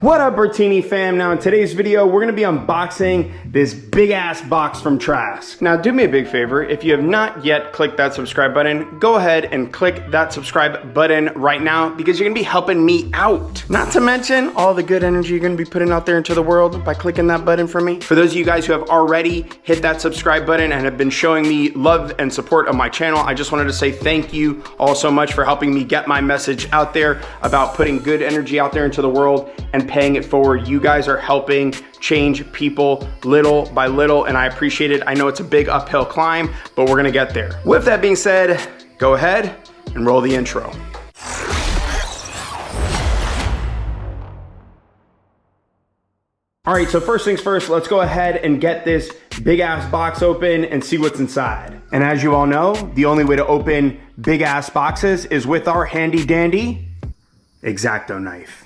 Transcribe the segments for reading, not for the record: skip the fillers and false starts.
What up, Bertini fam? Now in today's video, we're gonna be unboxing this big ass box from Trask. Now do me a big favor, if you have not yet clicked that subscribe button, go ahead and click that subscribe button right now because you're gonna be helping me out. Not to mention all the good energy you're gonna be putting out there into the world by clicking that button for me. For those of you guys who have already hit that subscribe button and have been showing me love and support of my channel, I just wanted to say thank you all so much for helping me get my message out there about putting good energy out there into the world and paying it forward. You guys are helping change people little by little, and I appreciate it. I know it's a big uphill climb, but we're gonna get there. With that being said, go ahead and roll the intro. All right, so first things first, let's go ahead and get this big ass box open and see what's inside. And as you all know, the only way to open big ass boxes is with our handy dandy X-Acto knife.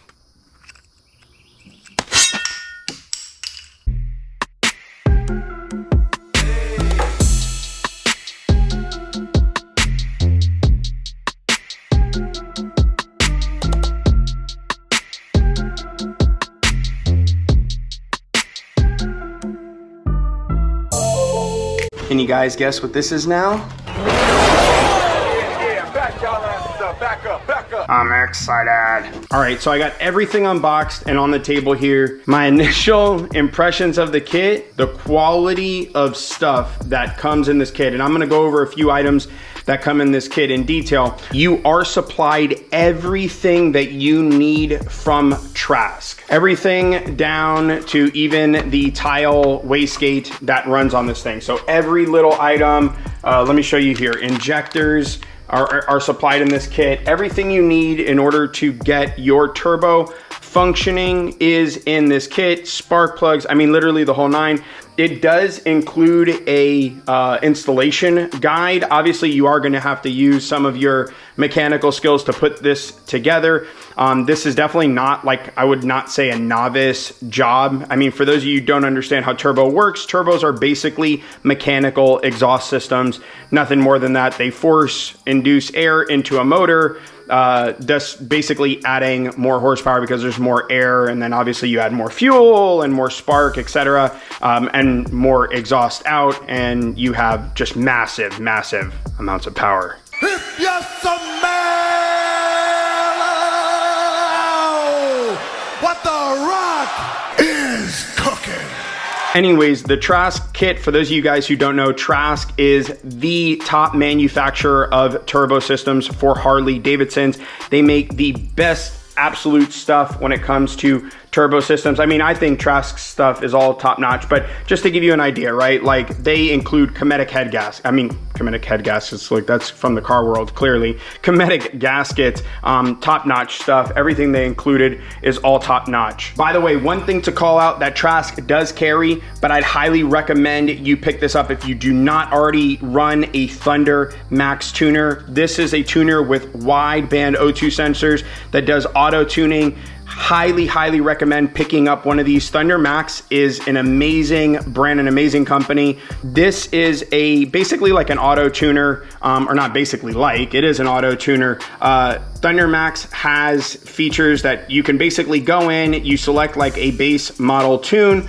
Can you guys guess what this is now? Yeah, back y'all asses up, back up, back up. I'm excited. All right, so I got everything unboxed and on the table here. My initial impressions of the kit, the quality of stuff that comes in this kit, and I'm gonna go over a few items that come in this kit in detail. You are supplied everything that you need from Trask. Everything down to even the tile wastegate that runs on this thing. So every little item, let me show you here. Injectors are supplied in this kit. Everything you need in order to get your turbo functioning is in this kit. Spark plugs, I mean literally the whole nine. It does include a installation guide. Obviously, you are gonna have to use some of your mechanical skills to put this together. This is definitely not, like, I would not say a novice job. I mean, for those of you who don't understand how turbo works, turbos are basically mechanical exhaust systems. Nothing more than that. They force induce air into a motor, just basically adding more horsepower because there's more air, and then obviously you add more fuel and more spark, etc., and more exhaust out, and you have just massive amounts of power. If you smell what the rock is cooking. Anyways, the Trask kit, for those of you guys who don't know, Trask is the top manufacturer of turbo systems for Harley-Davidsons. They make the best absolute stuff when it comes to turbo systems. I mean, I think Trask stuff is all top notch, but just to give you an idea, right? Like, they include Cometic head gas. I mean, Cometic head gaskets, like, that's from the car world, clearly. Cometic gaskets, top notch stuff. Everything they included is all top notch. By the way, one thing to call out that Trask does carry, but I'd highly recommend you pick this up if you do not already run a Thunder Max tuner. This is a tuner with wide band O2 sensors that does auto tuning. Highly recommend picking up one of these. Thunder Max is an amazing brand, an amazing company. This is basically like an auto tuner, or not basically like, it is an auto tuner. Thunder Max has features that you can basically go in, you select like a base model tune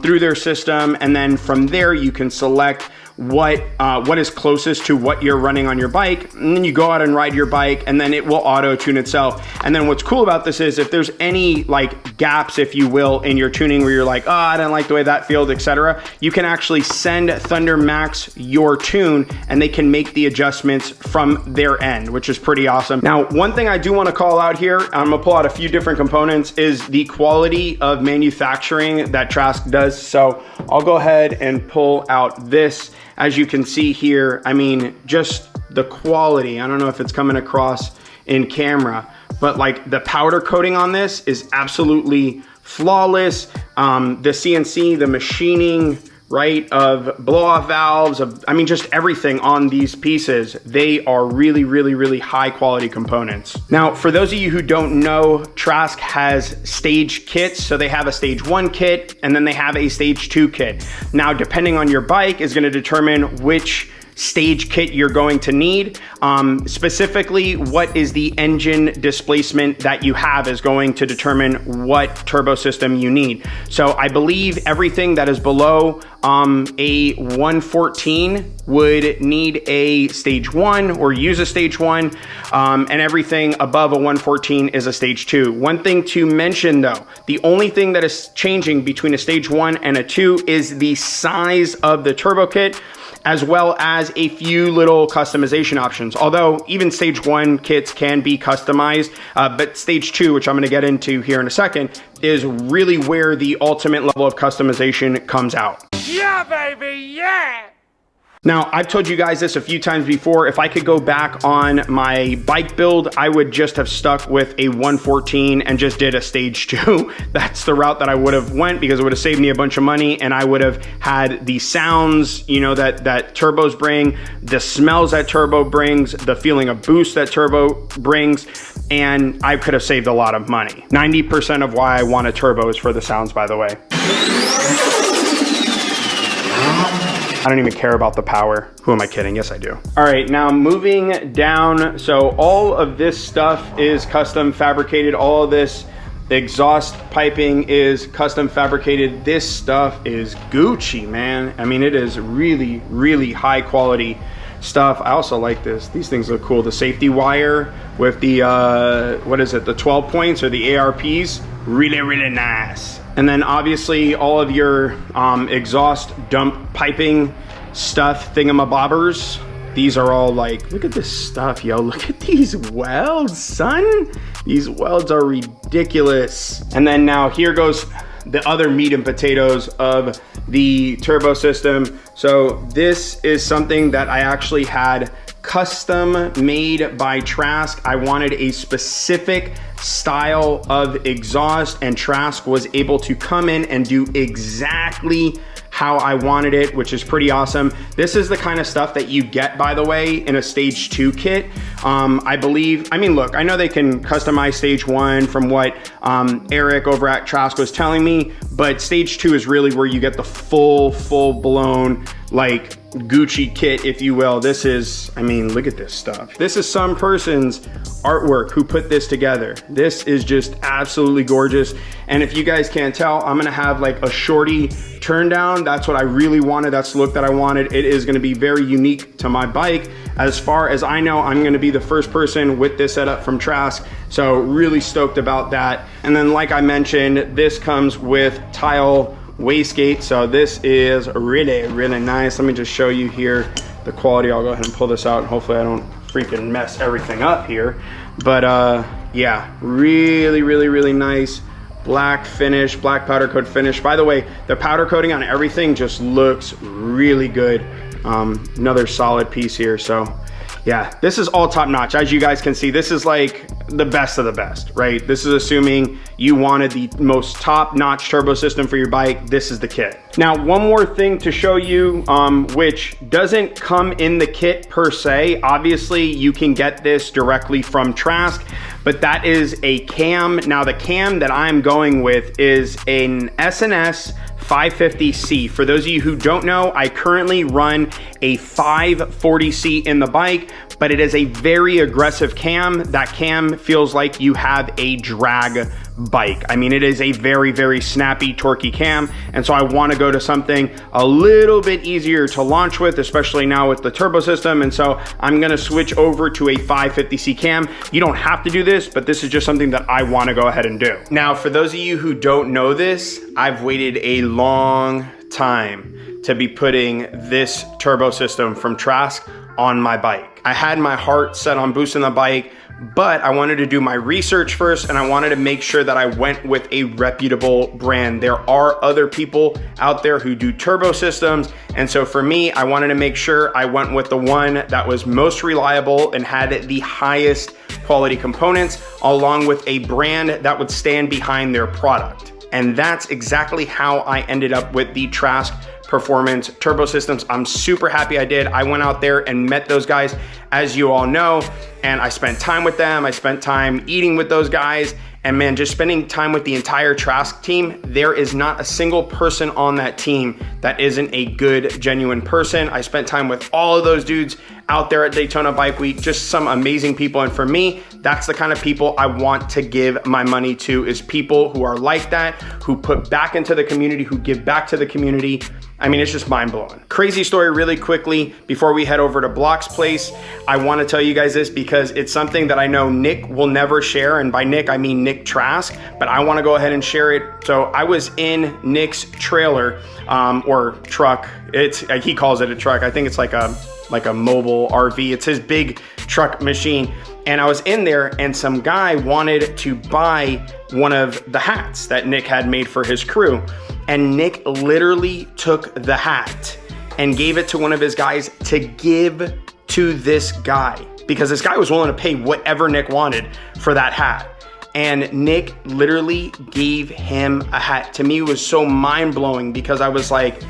through their system, and then from there you can select what is closest to what you're running on your bike, and then you go out and ride your bike, and then it will auto tune itself. And then what's cool about this is if there's any like gaps, if you will, in your tuning where you're like, oh, I didn't like the way that feels, etc., you can actually send Thunder Max your tune and they can make the adjustments from their end, which is pretty awesome. Now, one thing I do want to call out here, I'm gonna pull out a few different components, is the quality of manufacturing that Trask does. So I'll go ahead and pull out this. As you can see here, I mean, just the quality, I don't know if it's coming across in camera, but like the powder coating on this is absolutely flawless. The CNC, the machining, right, of blow-off valves, I mean, just everything on these pieces, they are really high quality components. Now, for those of you who don't know, Trask has stage kits. So they have a stage 1 kit and then they have a stage 2 kit. Now, depending on your bike is gonna determine which stage kit you're going to need. Specifically, what is the engine displacement that you have is going to determine what turbo system you need. So I believe everything that is below a 114 would need a stage 1 or use a stage 1, and everything above a 114 is a stage 2. One thing to mention though, the only thing that is changing between a stage 1 and a 2 is the size of the turbo kit, as well as a few little customization options. Although even stage 1 kits can be customized, but stage 2, which I'm gonna get into here in a second, is really where the ultimate level of customization comes out. Yeah, baby, yeah! Now, I've told you guys this a few times before. If I could go back on my bike build, I would just have stuck with a 114 and just did a stage 2. That's the route that I would have went, because it would have saved me a bunch of money, and I would have had the sounds, you know, that turbos bring, the smells that turbo brings, the feeling of boost that turbo brings, and I could have saved a lot of money. 90% of why I want a turbo is for the sounds, by the way. I don't even care about the power. Who am I kidding? Yes, I do. All right, now moving down. So all of this stuff is custom fabricated. All of this exhaust piping is custom fabricated. This stuff is Gucci, man. I mean, it is really, really high quality stuff. I also like this. These things look cool. The safety wire with the, what is it? The 12 points or the ARPs. Really, really nice. And then obviously all of your exhaust dump piping stuff, thingamabobbers. These are all like, look at this stuff, yo. Look at these welds, son. These welds are ridiculous. And then now here goes the other meat and potatoes of the turbo system. So this is something that I actually had custom made by Trask. I wanted a specific style of exhaust, and Trask was able to come in and do exactly how I wanted it, which is pretty awesome. This is the kind of stuff that you get, by the way, in a stage 2 kit. I believe, I mean, look, I know they can customize stage 1 from what Eric over at Trask was telling me, but stage 2 is really where you get the full blown, like, Gucci kit, if you will. This is, I mean, look at this stuff. This is some person's artwork who put this together. This is just absolutely gorgeous. And if you guys can't tell, I'm gonna have like a shorty turn down. That's what I really wanted. That's the look that I wanted. It is gonna be very unique to my bike. As far as I know, I'm gonna be the first person with this setup from Trask. So really stoked about that. And then like I mentioned, this comes with tile wastegate. So this is really, really nice. Let me just show you here the quality. I'll go ahead and pull this out and hopefully I don't freaking mess everything up here. But yeah, really, really, really nice. Black finish, black powder coat finish. By the way, the powder coating on everything just looks really good. Another solid piece here. So yeah, this is all top notch. As you guys can see, this is like the best of the best, right? This is assuming you wanted the most top notch turbo system for your bike. This is the kit. Now, one more thing to show you, which doesn't come in the kit per se. Obviously, you can get this directly from Trask, but that is a cam. Now, the cam that I'm going with is an S&S 550C. For those of you who don't know, I currently run a 540C in the bike, but it is a very aggressive cam. That cam feels like you have a drag bike. I mean, it is a very, very snappy, torquey cam. And so I want to go to something a little bit easier to launch with, especially now with the turbo system. And so I'm going to switch over to a 550C cam. You don't have to do this, but this is just something that I want to go ahead and do. Now, for those of you who don't know this, I've waited a long time to be putting this turbo system from Trask on my bike. I had my heart set on boosting the bike, but I wanted to do my research first, and I wanted to make sure that I went with a reputable brand. There are other people out there who do turbo systems, and so for me, I wanted to make sure I went with the one that was most reliable and had the highest quality components, along with a brand that would stand behind their product. And that's exactly how I ended up with the Trask Performance turbo systems. I'm super happy I did. I went out there and met those guys, as you all know, and I spent time with them. I spent time eating with those guys, And man, just spending time with the entire Trask team, there is not a single person on that team that isn't a good, genuine person. I spent time with all of those dudes out there at Daytona Bike Week, just some amazing people. And for me, that's the kind of people I want to give my money to, is people who are like that, who put back into the community, who give back to the community. I mean, it's just mind blowing. Crazy story really quickly before we head over to Block's place. I want to tell you guys this because it's something that I know Nick will never share. And by Nick, I mean Nick Trask, but I want to go ahead and share it. So I was in Nick's trailer or truck. He calls it a truck. I think it's like a mobile RV. It's his big truck machine. And I was in there and some guy wanted to buy one of the hats that Nick had made for his crew. And Nick literally took the hat and gave it to one of his guys to give to this guy, because this guy was willing to pay whatever Nick wanted for that hat. And Nick literally gave him a hat. To me, it was so mind blowing because I was like,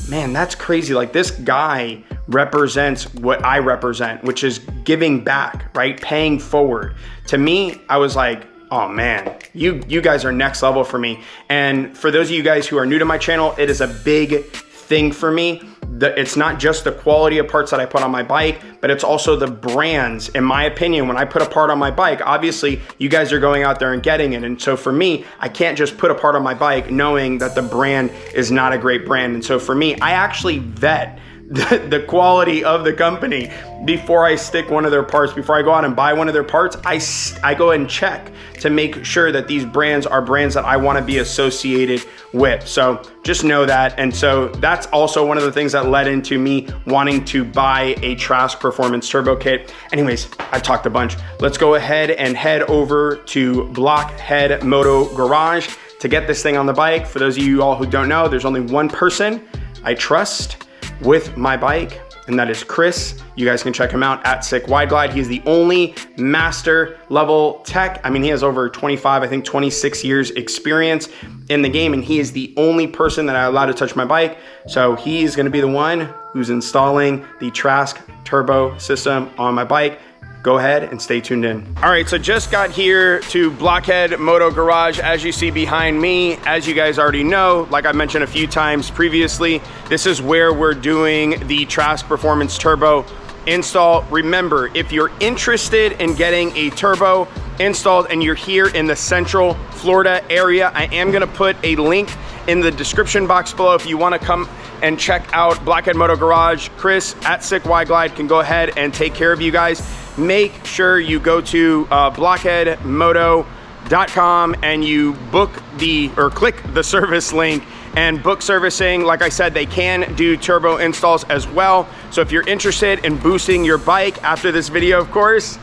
man, that's crazy. Like, this guy represents what I represent, which is giving back, right? Paying forward. To me, I was like, oh man, you guys are next level for me. And for those of you guys who are new to my channel, it is a big thing for me. It's not just the quality of parts that I put on my bike, but it's also the brands. In my opinion, when I put a part on my bike, obviously you guys are going out there and getting it. And so for me, I can't just put a part on my bike knowing that the brand is not a great brand. And so for me, I actually vet the quality of the company before I stick one of their parts. Before I go out and buy one of their parts, I go and check to make sure that these brands are brands that I want to be associated with. So just know that. And so that's also one of the things that led into me wanting to buy a Trask Performance turbo kit. Anyways, I've talked a bunch. Let's go ahead and head over to Blockhead Moto Garage to get this thing on the bike. For those of you all who don't know, there's only one person I trust with my bike, and that is Chris. You guys can check him out at Sick Wide Glide. He's the only master level tech. I mean, he has over 25, I think 26 years experience in the game, and he is the only person that I allowed to touch my bike. So he's gonna be the one who's installing the Trask turbo system on my bike. Go ahead and stay tuned in. All right, so just got here to Blockhead Moto Garage. As you see behind me, as you guys already know, like I mentioned a few times previously, this is where we're doing the Trask Performance Turbo install. Remember, if you're interested in getting a turbo installed and you're here in the Central Florida area, I am gonna put a link in the description box below if you wanna come and check out Blockhead Moto Garage. Chris at Sick Wide Glide can go ahead and take care of you guys. Make sure you go to blockheadmoto.com and you click the service link and book servicing. Like I said, they can do turbo installs as well. So if you're interested in boosting your bike after this video, of course,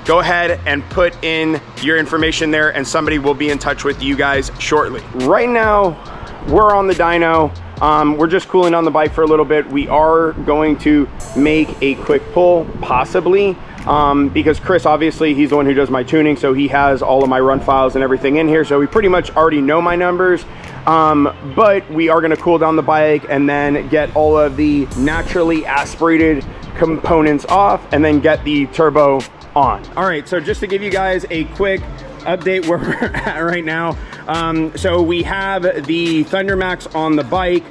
go ahead and put in your information there and somebody will be in touch with you guys shortly. Right now, we're on the dyno. We're just cooling on the bike for a little bit. We are going to make a quick pull, possibly, because Chris, obviously, he's the one who does my tuning, so he has all of my run files and everything in here, so we pretty much already know my numbers. But we are gonna cool down the bike and then get all of the naturally aspirated components off and then get the turbo on. All right, so just to give you guys a quick update where we're at right now. So we have the Thunder Max on the bike.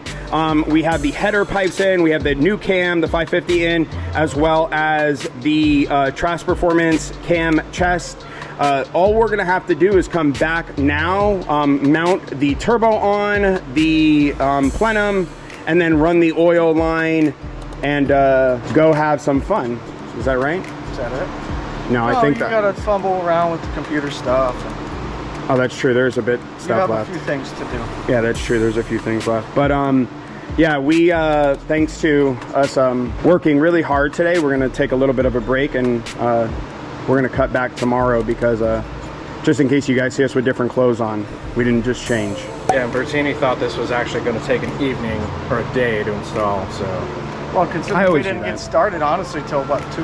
We have the header pipes in, we have the new cam, the 550 in, as well as the Trask Performance cam chest. All we're gonna have to do is come back now, mount the turbo on, the plenum, and then run the oil line and go have some fun. Is that right? Is that it? No, I think that... You gotta fumble around with the computer stuff. Oh, that's true. There's a bit stuff left. You have a few things to do. Yeah, that's true. There's a few things left. But yeah, we, thanks to us working really hard today, we're gonna take a little bit of a break and we're gonna cut back tomorrow because just in case you guys see us with different clothes on, we didn't just change. Yeah, and Bertini thought this was actually gonna take an evening or a day to install, so. Well, considering we didn't get started, honestly, till what, 2?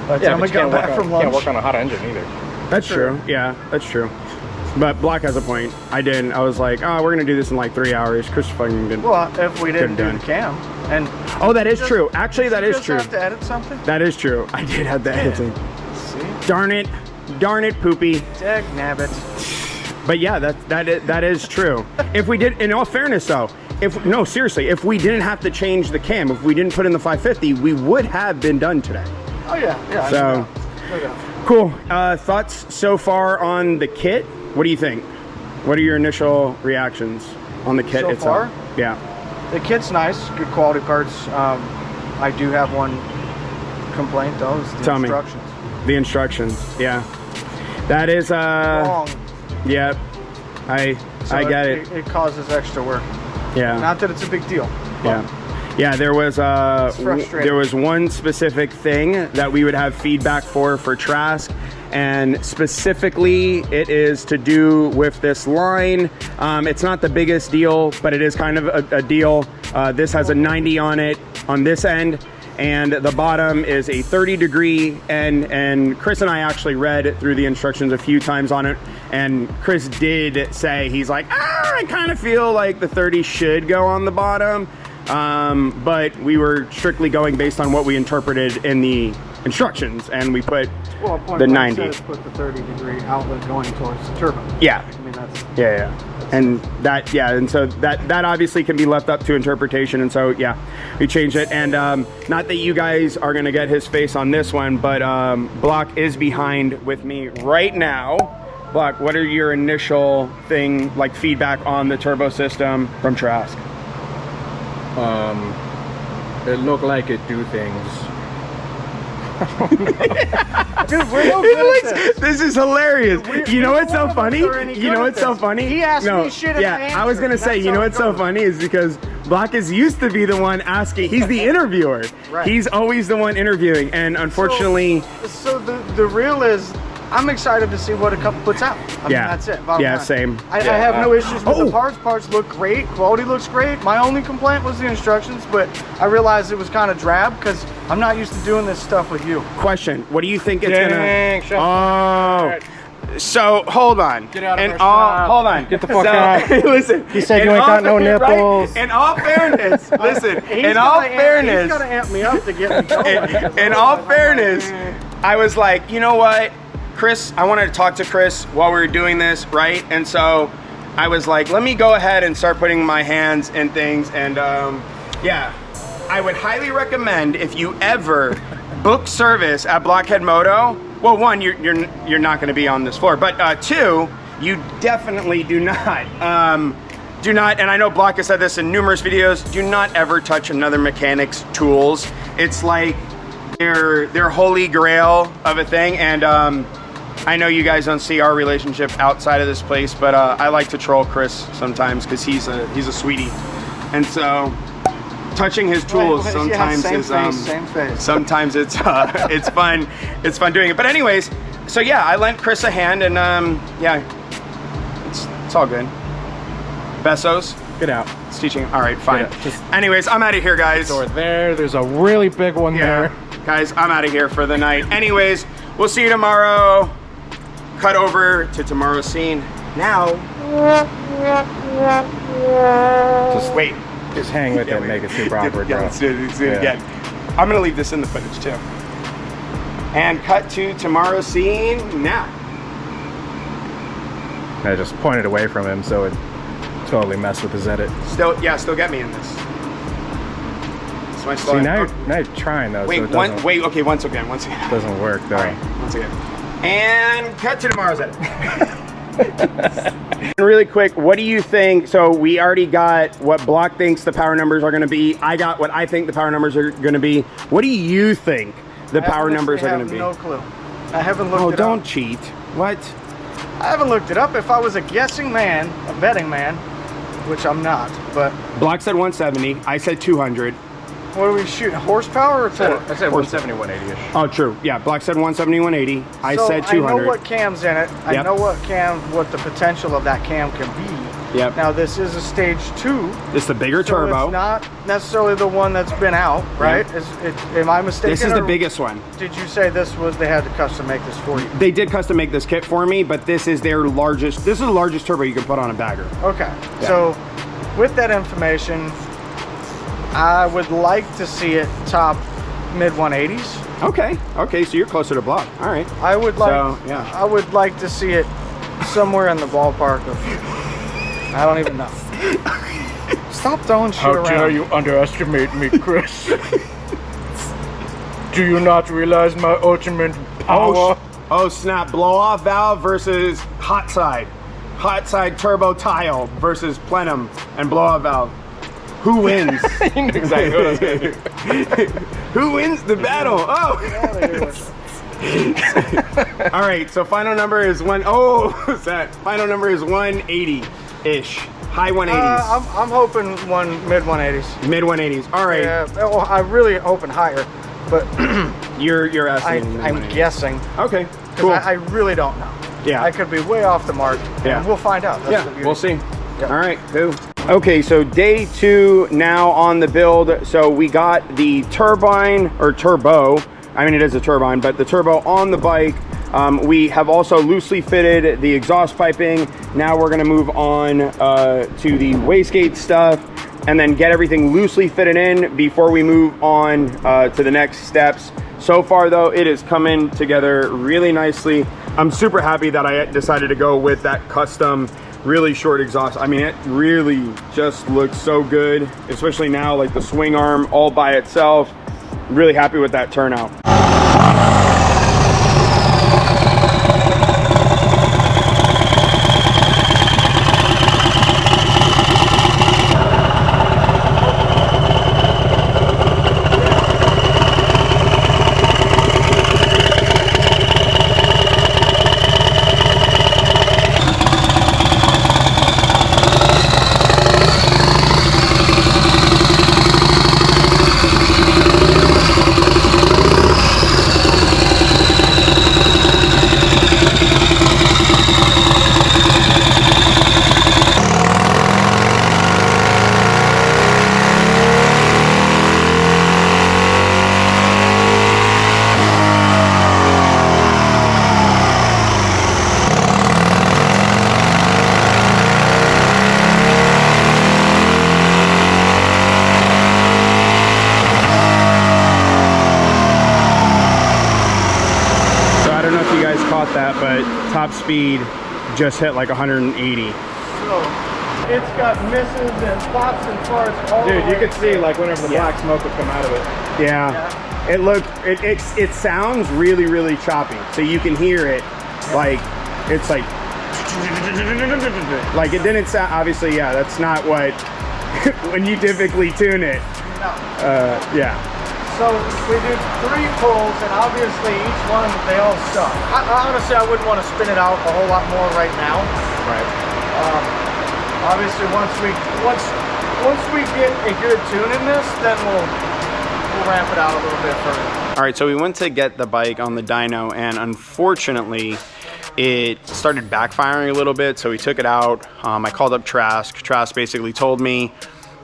By the time we got back from lunch. Can't work on a hot engine either. That's true. Yeah, that's true. But Block has a point. I didn't. I was like, oh, we're gonna do this in like 3 hours. Chris fucking didn't. Well, if we didn't do the cam, and oh, that is true. Actually, that is true. Have to edit something. That is true. I did have the editing. See? Darn it, Poopy. Dag nabbit. But yeah, that is true. If we did, in all fairness though, seriously, if we didn't have to change the cam, if we didn't put in the 550, we would have been done today. Oh yeah. So, no doubt. Cool. Thoughts so far on the kit? What do you think? What are your initial reactions on the kit so itself? Far? Yeah. The kit's nice, good quality parts. I do have one complaint though, is the instructions. The instructions, yeah. That is wrong. Yeah. I get it. It causes extra work. Yeah. Not that it's a big deal. Yeah, there was one specific thing that we would have feedback for Trask, and specifically it is to do with this line. It's not the biggest deal, but it is kind of a deal. This has a 90 on it on this end, and the bottom is a 30-degree, and Chris and I actually read through the instructions a few times on it, and Chris did say, he's like, I kind of feel like the 30 should go on the bottom. But we were strictly going based on what we interpreted in the instructions, and we put the 90. Put the 30-degree outlet going towards the turbo. Yeah. I mean, that's and that, and so that obviously can be left up to interpretation, and so yeah, we changed it. And not that you guys are gonna get his face on this one, but Block is behind with me right now. Block, what are your initial feedback on the turbo system from Trask? It looked like it do things. Dude, we're no good at this. This is hilarious. You know what's so funny? You know what's so funny? He asked me shit. Yeah, I was gonna say, you know what's so funny is because Block is used to be the one asking. He's the interviewer. Right. He's always the one interviewing, and unfortunately. So the real is, I'm excited to see what a couple puts out. I mean, that's it. Yeah, same. I have no issues with the parts. Parts look great. Quality looks great. My only complaint was the instructions, but I realized it was kind of drab because I'm not used to doing this stuff with you. Question: what do you think it's gonna? Oh. So hold on. Get out of our hold on. Get the fuck out. Listen. He said you ain't got no nipples. Right? In all fairness, listen. In all fairness, he's gonna amp me up to get me going. In all fairness, I was like, you know what? Chris, I wanted to talk to Chris while we were doing this, right? And so I was like, let me go ahead and start putting my hands in things. And yeah, I would highly recommend, if you ever book service at Blockhead Moto, well, one, you're not going to be on this floor, but two, you definitely do not, and I know Block has said this in numerous videos, do not ever touch another mechanic's tools. It's like they're holy grail of a thing. And I know you guys don't see our relationship outside of this place, but I like to troll Chris sometimes because he's a sweetie, and so touching his tools sometimes is sometimes it's fun. It's fun doing it. But anyways, so yeah, I lent Chris a hand, and yeah, it's all good. Besos, Get out. it's teaching. All right, fine. Anyways, I'm out of here, guys. Door there. There's a really big one there. Guys, I'm out of here for the night. Anyways, we'll see you tomorrow. Cut over to tomorrow's scene. Now, Just wait. Just hang with it and make it super awkward, bro. Let's do it again. I'm gonna leave this in the footage too. And cut to tomorrow's scene now. I just pointed away from him, so it totally messed with his edit. Still get me in this. It's my See, now you're trying though. Wait, so it wait. Okay, once again. doesn't work though. All right, once again. And cut to tomorrow's edit. Really quick, what do you think? So we already got what Block thinks the power numbers are going to be. I got what I think the power numbers are going to be. What do you think the power numbers are going to be? No clue. I haven't looked it up. Oh, don't cheat. What? I haven't looked it up. If I was a guessing man, a betting man, which I'm not, but Block said 170. I said 200. what are we shooting? Horsepower or torque? I said 170, 180-ish. Oh, true. Yeah, Block said 170, 180. I So said 200. I know what cam's in it. I Yep. know what the potential of that cam can be. Yep. Now this is a stage 2. It's the bigger So turbo. it's not necessarily the one that's been out, right? Am I mistaken? This is the or biggest one. Did you say they had to custom make this for you? They did custom make this kit for me, but this is their largest. This is the largest turbo you can put on a bagger. Okay. Yeah. So with that information, I would like to see it top mid 180s. Okay. Okay. So you're closer to Block. All right. I would like. So, yeah. I would like to see it somewhere in the ballpark of, I don't even know. Stop throwing shit around. How dare you underestimate me, Chris? Do you not realize my ultimate power? Oh snap, blow off valve versus hot side. Hot side turbo tile versus plenum and blow off valve. Who wins? You knew exactly what I was gonna do. Who wins the battle? Oh! All right, so final number is final number is 180-ish. High 180s. I'm hoping mid 180s. Mid 180s. All right. Yeah, well, I'm really hoping higher, but you're estimating. I'm guessing. Okay, cool. I really don't know. Yeah. I could be way off the mark. Yeah. And we'll find out. That's the beauty. We'll see. Yep. All right, cool. Okay, so day 2 now on the build. So we got the turbine, or turbo. I mean, it is a turbine, but the turbo on the bike. We have also loosely fitted the exhaust piping. Now we're gonna move on to the wastegate stuff and then get everything loosely fitted in before we move on to the next steps. So far though, it is coming together really nicely. I'm super happy that I decided to go with that custom really short exhaust. I mean, it really just looks so good, especially now, like the swing arm all by itself. Really happy with that turnout. That, but top speed just hit like 180. So it's got misses and pops and farts all Dude, the way. you could see like whenever the black smoke would come out of it. Yeah. It looked, it sounds really, really choppy. So you can hear it like, it's like it didn't sound, obviously, yeah, that's not what, when you typically tune it. No. Yeah. So we did 3 pulls, and obviously each one, they all suck. Honestly, I wouldn't want to spin it out a whole lot more right now. Right. Obviously, once we get a good tune in this, then we'll ramp it out a little bit further. All right, so we went to get the bike on the dyno, and unfortunately, it started backfiring a little bit, so we took it out. I called up Trask. Trask basically told me,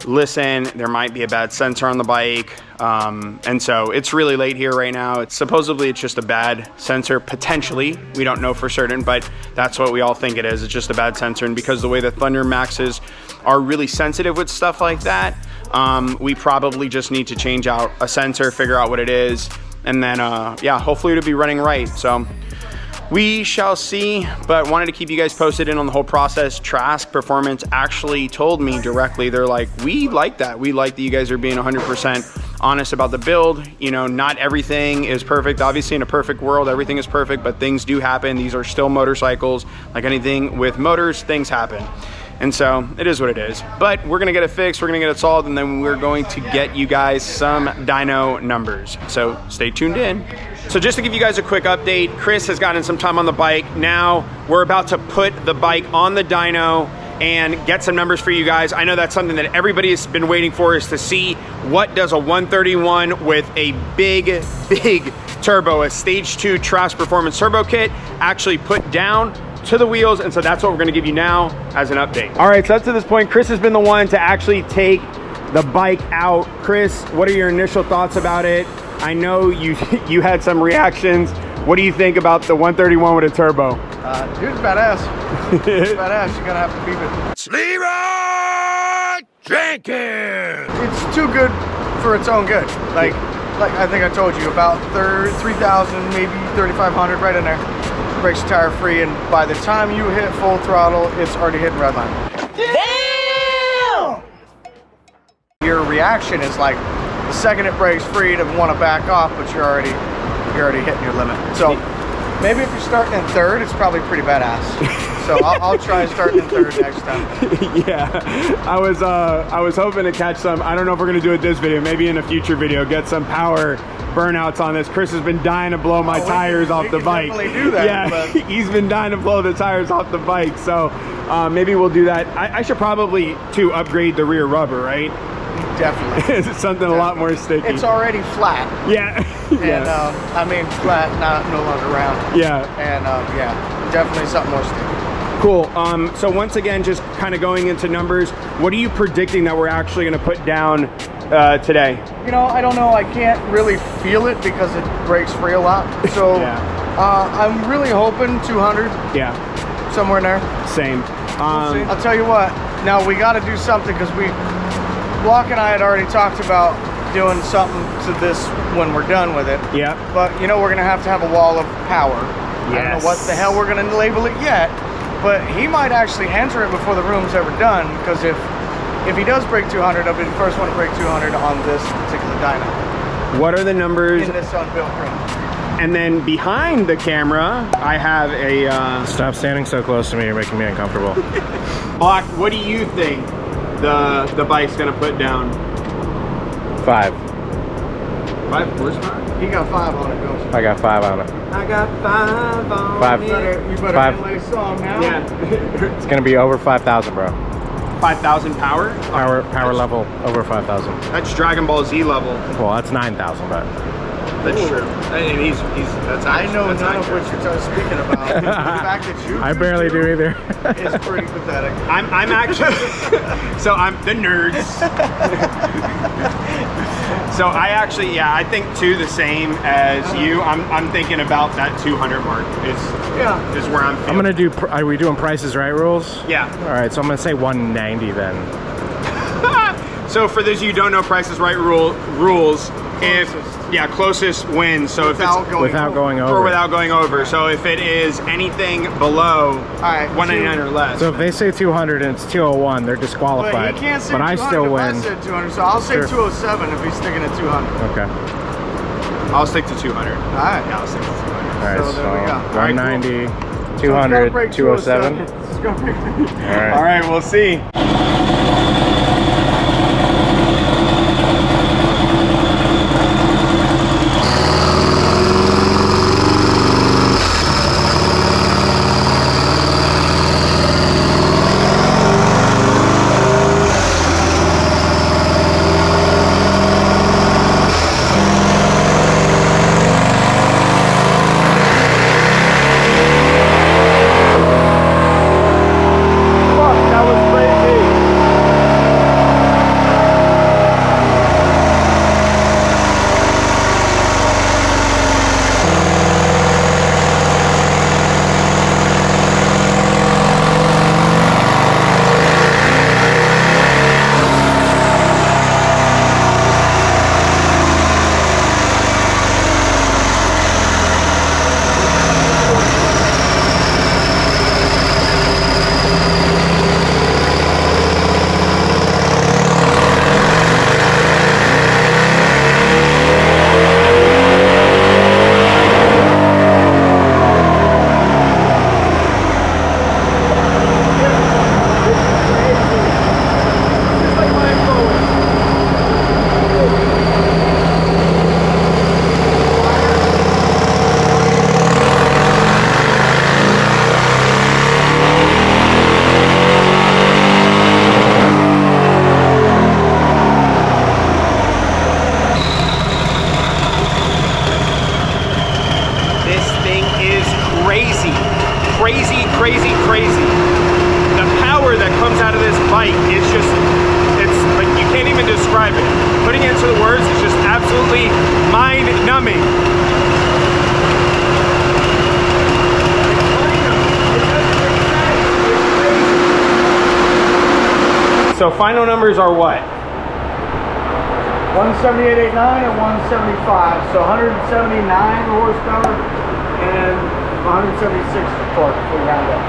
listen, there might be a bad sensor on the bike. And so it's really late here right now. It's just a bad sensor, potentially. We don't know for certain, but that's what we all think it is. It's just a bad sensor. And because the way the Thunder Maxes are really sensitive with stuff like that, we probably just need to change out a sensor, figure out what it is. And then, yeah, hopefully it'll be running right. So we shall see, but wanted to keep you guys posted in on the whole process. Trask Performance actually told me directly, they're like, we like that. We like that you guys are being 100% honest about the build. You know, not everything is perfect. Obviously, in a perfect world, everything is perfect, but things do happen. These are still motorcycles. Like anything with motors, things happen. And so it is what it is. But we're gonna get it fixed, we're gonna get it solved, and then we're going to get you guys some dyno numbers. So stay tuned in. So just to give you guys a quick update, Chris has gotten some time on the bike. Now we're about to put the bike on the dyno and get some numbers for you guys. I know that's something that everybody has been waiting for, is to see what does a 131 with a big turbo, a stage 2 Trask Performance turbo kit actually put down to the wheels. And so that's what we're gonna give you now as an update. All right, so up to this point, Chris has been the one to actually take the bike out. Chris, what are your initial thoughts about it? I know you had some reactions. What do you think about the 131 with a turbo? Dude's badass. Dude's badass. You're gonna have to beat it. Leroy Jenkins! It's too good for its own good. Like I think I told you, about 3,000, maybe 3,500, right in there. breaks are tire free, and by the time you hit full throttle, it's already hitting redline. Damn! Your reaction is like the second it breaks free to want to back off, but you're already hitting your limit. So maybe if you're starting in third, it's probably pretty badass. So I'll try starting in third next time. Yeah, I was hoping to catch some. I don't know if we're gonna do it this video, maybe in a future video, get some power burnouts on this. Chris has been dying to blow my tires off the bike. Definitely do that. Yeah, he's been dying to blow the tires off the bike. So maybe we'll do that. I should probably too upgrade the rear rubber, right? Definitely. It's something a lot more sticky. It's already flat. Yeah. And I mean flat, no longer round. Yeah. And yeah, definitely something more sticky. Cool. So once again, just kind of going into numbers, what are you predicting that we're actually going to put down today? You know, I don't know. I can't really feel it because it breaks free a lot. So I'm really hoping 200. Yeah. Somewhere in there. Same. We'll see. I'll tell you what. Now we got to do something because Block and I had already talked about doing something to this when we're done with it. Yeah. But you know, we're gonna have to have a wall of power. Yes. I don't know what the hell we're gonna label it yet, but he might actually enter it before the room's ever done, because if he does break 200, I'll be the first one to break 200 on this particular dyno. What are the numbers? In this unbuilt room. And then behind the camera, I have a... Stop standing so close to me, you're making me uncomfortable. Block, what do you think the bike's gonna put down? 5 horsepower? He got 5 on it, don't you? I got 5 on it. I got 5 on 5. it. You better play a song now. Yeah. It's gonna be over 5,000, bro. 5,000 power? Power level over 5,000. That's Dragon Ball Z level. Well, that's 9,000, but that's true. And he's that's I know none of what you're speaking about. The fact that you I barely do either. Is pretty pathetic. I'm actually so I'm the nerds. So I actually, yeah, I think too the same as you. I'm thinking about that 200 mark is where I'm feeling. I'm gonna do. Are we doing prices right rules? Yeah. All right, so I'm gonna say 190 then. So for those of you who don't know Price is Right rules, closest wins. So without going over. So if it is anything below 199 or less. So if they say 200 and it's 201, they're disqualified. But he can't say 200 I still win. I said 200, so I'll say 207 if he's sticking at 200. Okay. I'll stick to 200. All right. Yeah, I'll stick to 200. All right, so there we go. 190, 200, 207. All right, we'll see. Crazy. The power that comes out of this bike is just, it's like, you can't even describe it. Putting it into the words is just absolutely mind-numbing. So final numbers are what? 178.89 and 175, so 179 horsepower and 176 torque if we round up.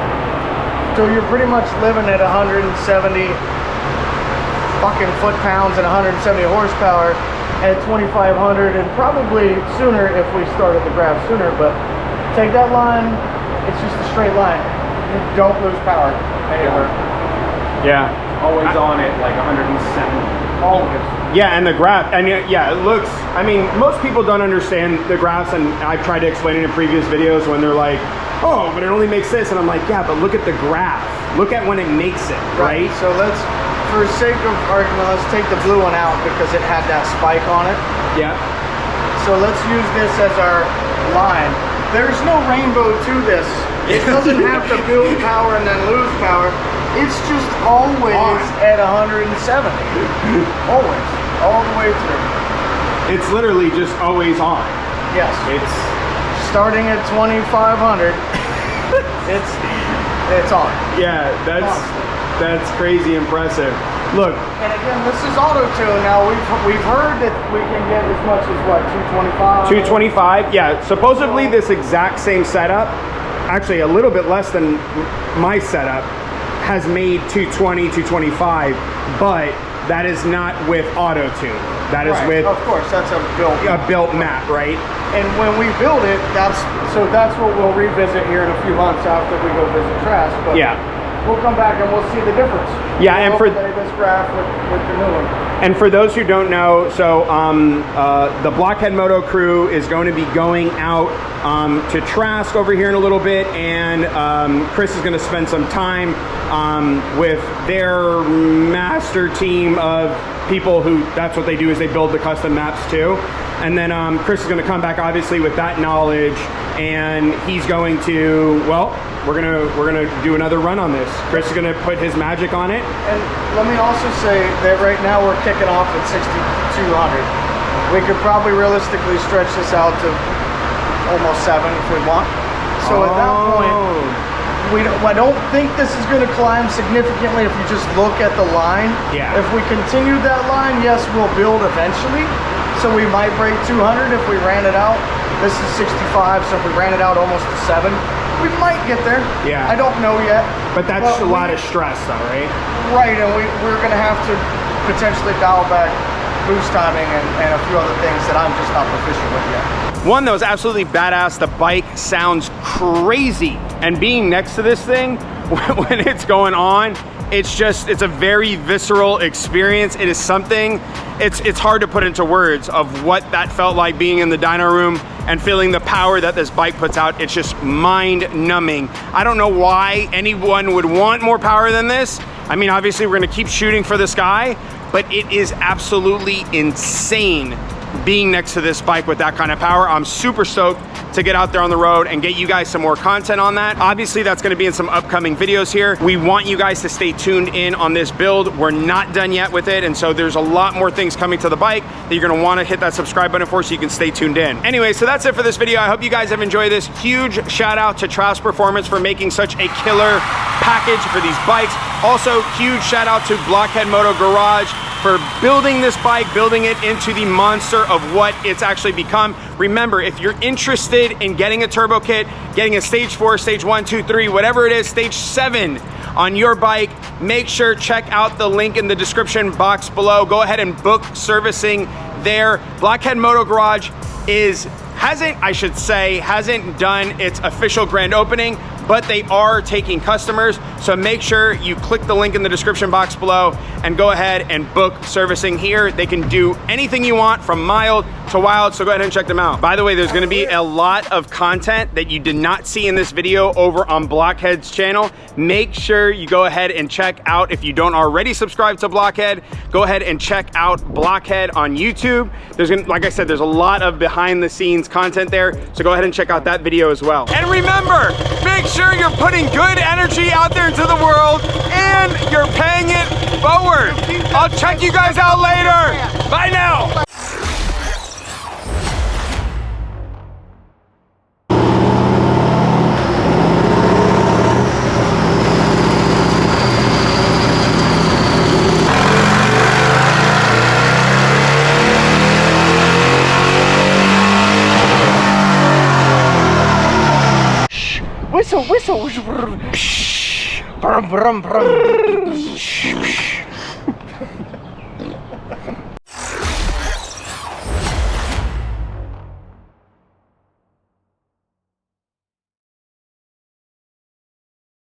So you're pretty much living at 170 fucking foot-pounds and 170 horsepower at 2,500, and probably sooner if we started the graph sooner. But take that line, it's just a straight line. You don't lose power anywhere. Yeah. Always on it, like 170. Always. Yeah, and the graph, and yeah, it looks, I mean, most people don't understand the graphs, and I've tried to explain it in previous videos when they're like, oh, but it only makes this, and I'm like, yeah, but look at the graph. Look at when it makes it, right? So let's, for sake of argument, let's take the blue one out because it had that spike on it. Yeah. So let's use this as our line. There's no rainbow to this. It doesn't have to build power and then lose power. It's just always at 170. Always. All the way through. It's literally just always on. Yes. It's starting at 2,500. it's on. Yeah, that's crazy impressive. Look. And again, this is auto tune. Now we've heard that we can get as much as what, 225? 225. Yeah. Supposedly this exact same setup, actually a little bit less than my setup, has made 220, 225, but that is not with auto tune. That is with, of course, that's a built map, right? And when we build it, that's what we'll revisit here in a few months after we go visit Trask. But yeah, we'll come back and we'll see the difference. Yeah, and for this graph with the new one. And for those who don't know, so the Blockhead Moto crew is going to be going out to Trask over here in a little bit, and Chris is going to spend some time with their master team of people who, that's what they do, is they build the custom maps too. And then Chris is going to come back obviously with that knowledge, and he's going to, well, we're gonna do another run on this. Chris is gonna put his magic on it. And let me also say that right now we're kicking off at 6,200. We could probably realistically stretch this out to almost 7 if we want. So at that point, I don't think this is going to climb significantly if you just look at the line. Yeah. If we continue that line, yes, we'll build eventually. So we might break 200 if we ran it out. This is 65, so if we ran it out almost to 7, we might get there. Yeah. I don't know yet. But that's a lot of stress though, right? Right, and we're going to have to potentially dial back boost timing and a few other things that I'm just not proficient with yet. One that was absolutely badass, the bike sounds crazy. And being next to this thing, when it's going on, it's a very visceral experience. It is something, it's hard to put into words of what that felt like being in the dyno room and feeling the power that this bike puts out. It's just mind numbing. I don't know why anyone would want more power than this. I mean, obviously we're gonna keep shooting for the sky, but it is absolutely insane being next to this bike with that kind of power. I'm super stoked to get out there on the road and get you guys some more content on that. Obviously, that's gonna be in some upcoming videos here. We want you guys to stay tuned in on this build. We're not done yet with it, and so there's a lot more things coming to the bike that you're gonna wanna hit that subscribe button for so you can stay tuned in. Anyway, so that's it for this video. I hope you guys have enjoyed this. Huge shout out to Trask Performance for making such a killer package for these bikes. Also, huge shout out to Blockhead Moto Garage for building this bike, building it into the monster of what it's actually become. Remember, if you're interested in getting a turbo kit, getting a stage 4, stage 1, 2, 3, whatever it is, stage 7 on your bike, make sure check out the link in the description box below. Go ahead and book servicing there. Blockhead Moto Garage hasn't done its official grand opening, but they are taking customers. So make sure you click the link in the description box below and go ahead and book servicing here. They can do anything you want from mild to wild, so go ahead and check them out. By the way, there's gonna be a lot of content that you did not see in this video over on Blockhead's channel. Make sure you go ahead and check out, if you don't already subscribe to Blockhead, go ahead and check out Blockhead on YouTube. Like I said, there's a lot of behind the scenes content there, so go ahead and check out that video as well. And remember, make sure you're putting good energy out there into the world and you're paying it forward. I'll check you guys out later. Bye now. diesel. Brum, brum, brum.